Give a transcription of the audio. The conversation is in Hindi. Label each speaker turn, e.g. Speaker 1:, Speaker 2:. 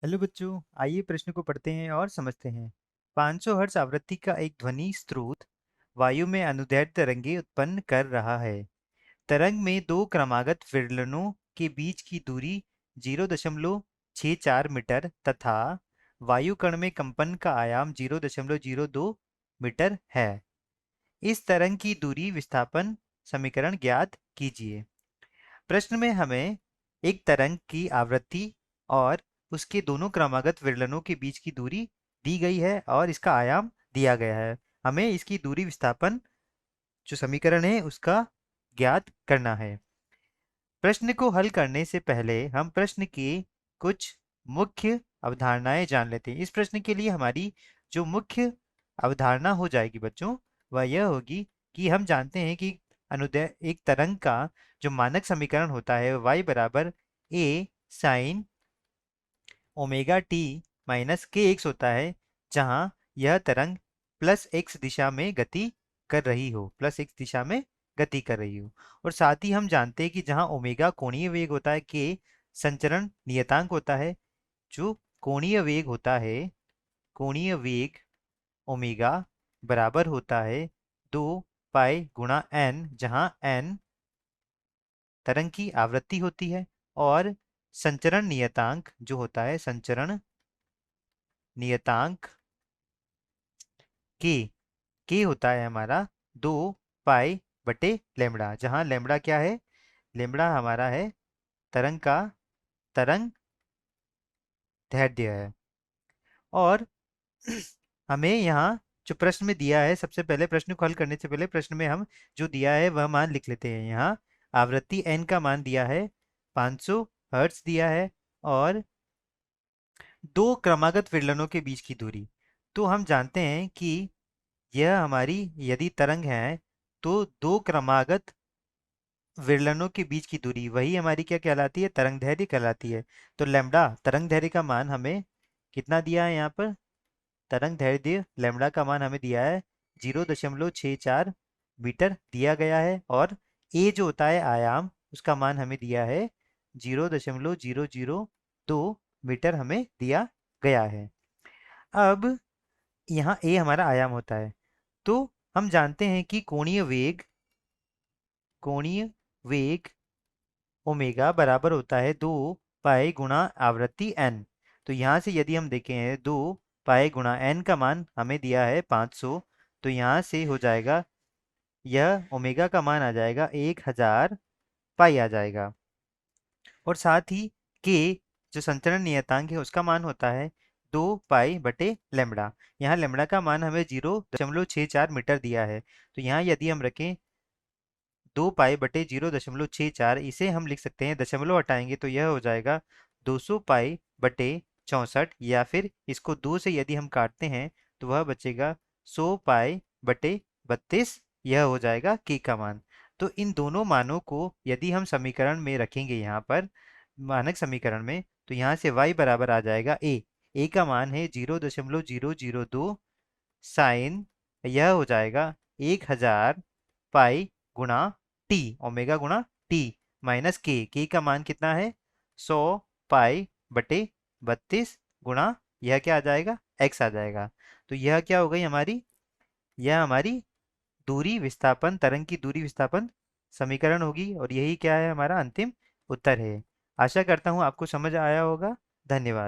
Speaker 1: हेलो बच्चों, आइए प्रश्न को पढ़ते हैं और समझते हैं। 500 हर्ट्ज आवृत्ति का एक ध्वनि स्रोत वायु में अनुदैर्ध्य तरंगे उत्पन्न कर रहा है। तरंग में दो क्रमागत विरलनों के बीच की दूरी 0.64 मीटर तथा वायु कण में कंपन का आयाम 0.02 मीटर है। इस तरंग की दूरी विस्थापन समीकरण ज्ञात कीजिए। प्रश्न में हमें एक तरंग की आवृत्ति और उसके दोनों क्रमागत विरलनों के बीच की दूरी दी गई है और इसका आयाम दिया गया है। हमें इसकी दूरी विस्थापन जो समीकरण है उसका ज्ञात करना है। प्रश्न को हल करने से पहले हम प्रश्न की कुछ मुख्य अवधारणाएं जान लेते हैं। इस प्रश्न के लिए हमारी जो मुख्य अवधारणा हो जाएगी बच्चों, वह यह होगी कि हम जानते हैं कि अनुदैर्ध्य एक तरंग का जो मानक समीकरण होता है y बराबर a sine omega T minus के एक्स होता है, जहां यह तरंग प्लस एक्स दिशा में गति कर रही हो, प्लस एक्स दिशा में गति कर रही हो। और साथ ही हम जानते हैं कि जहां ओमेगा कोणीय वेग होता है, के संचरण नियतांक होता है। जो कोणीय वेग होता है, कोणीय वेग ओमेगा बराबर होता है 2 पाई गुणा एन, जहां एन तरंग की आवृत्ति होती है और संचरण नियतांक जो होता है, संचरण नियतांक के के होता है हमारा 2 पाई/लैम्बडा, जहां लैम्बडा क्या है, लैम्बडा हमारा है तरंग का तरंग दैर्ध्य है। और हमें यहाँ जो प्रश्न में दिया है, सबसे पहले प्रश्न को हल करने से पहले प्रश्न में हम जो दिया है वह मान लिख लेते हैं। यहाँ आवृत्ति एन का मान दिया है 500 हर्ट्ज दिया है और दो क्रमागत विरलनों के बीच की दूरी। तो हम जानते हैं कि यह हमारी यदि तरंग है तो दो क्रमागत विरलनों के बीच की दूरी वही हमारी क्या कहलाती है, तरंग दैर्ध्य कहलाती है। तो लैम्बडा तरंग दैर्ध्य का मान हमें कितना दिया है, यहाँ पर तरंग दैर्ध्य लैम्बडा का मान हमें दिया है 0.64 मीटर दिया गया है। और ए जो होता है आयाम, उसका मान हमें दिया है 0.002 मीटर हमें दिया गया है। अब यहाँ ए हमारा आयाम होता है, तो हम जानते हैं कि कोणीय वेग ओमेगा बराबर होता है 2 पाई गुणा आवृत्ति एन। तो यहाँ से यदि हम देखें 2 पाई गुणा एन का मान हमें दिया है 500, तो यहाँ से हो जाएगा, यह ओमेगा का मान आ जाएगा 1000 पाई आ जाएगा। और साथ ही के जो संचरण नियतांक है उसका मान होता है 2 पाई/लैम्बडा। यहाँ लैम्बडा का मान हमें 0.64 मीटर दिया है, तो यहाँ यदि हम रखें 2 पाई/0.64, इसे हम लिख सकते हैं, दशमलव हटाएंगे तो यह हो जाएगा 200 पाई/64, या फिर इसको 2 से यदि हम काटते हैं तो वह बचेगा 100 पाई/32, यह हो जाएगा के का मान। तो इन दोनों मानों को यदि हम समीकरण में रखेंगे, यहाँ पर मानक समीकरण में, तो यहाँ से y बराबर आ जाएगा ए का मान है 0.002 साइन, यह हो जाएगा 1000 गुणा टी, ओमेगा गुणा टी माइनस के का मान कितना है 100 पाई/32 गुणा, यह क्या आ जाएगा, एक्स आ जाएगा। तो यह क्या हो गई हमारी, यह हमारी दूरी विस्थापन, तरंग की दूरी विस्थापन समीकरण होगी और यही क्या है, हमारा अंतिम उत्तर है। आशा करता हूँ आपको समझ आया होगा। धन्यवाद।